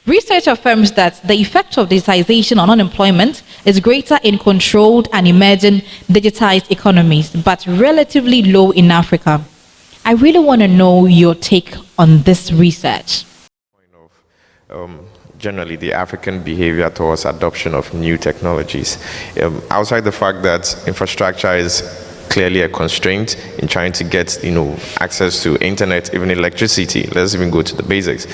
Research affirms that the effect of digitization on unemployment is greater in controlled and emerging digitized economies, but relatively low in Africa. I really want to know your take on this research. Generally, the African behavior towards adoption of new technologies. Outside the fact that infrastructure is clearly a constraint in trying to get, access to internet, even electricity. Let's even go to the basics.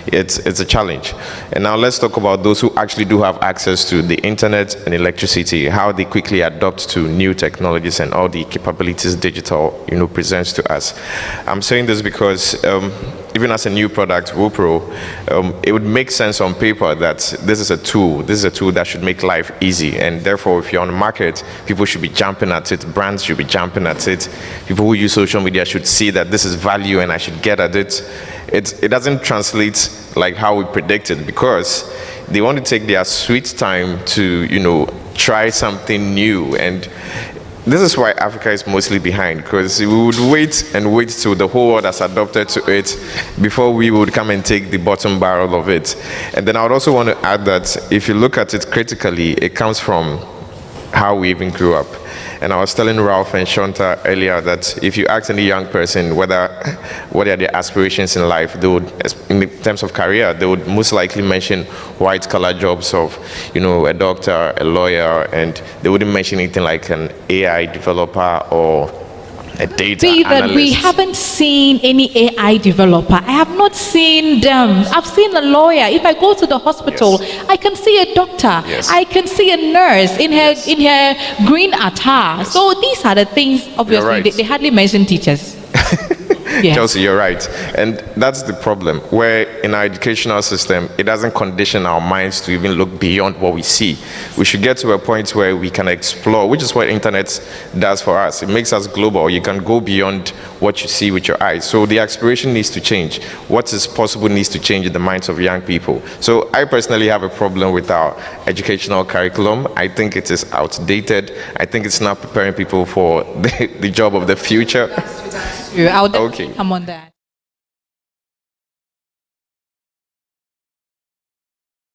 It's a challenge. And now let's talk about those who actually do have access to the internet and electricity, how they quickly adopt to new technologies and all the capabilities digital, presents to us. I'm saying this because even as a new product, WoPro, it would make sense on paper that this is a tool that should make life easy, and therefore if you're on the market, people should be jumping at it, brands should be jumping at it, people who use social media should see that this is value and I should get at it. It doesn't translate like how we predicted, because they want to take their sweet time to, try something new. And this is why Africa is mostly behind, because we would wait till the whole world has adopted to it before we would come and take the bottom barrel of it. And then I would also want to add that if you look at it critically, it comes from how we even grew up. And I was telling Ralph and Shanta earlier that if you ask any young person what are their aspirations in life, they would, in terms of career, they would most likely mention white-collar jobs of, a doctor, a lawyer, and they wouldn't mention anything like an AI developer or a data analyst. We haven't seen any AI developer. I have not seen them. I've seen a lawyer. If I go to the hospital, yes, I can see a doctor. Yes. I can see a nurse in her yes, in her green attire. Yes. So these are the things. Obviously, right, they hardly mention teachers. Yes. Chelsea, you're right. And that's the problem, where in our educational system, it doesn't condition our minds to even look beyond what we see. We should get to a point where we can explore, which is what internet does for us. It makes us global. You can go beyond what you see with your eyes. So the aspiration needs to change. What is possible needs to change in the minds of young people. So I personally have a problem with our educational curriculum. I think it is outdated. I think it's not preparing people for the job of the future. I'll come on that.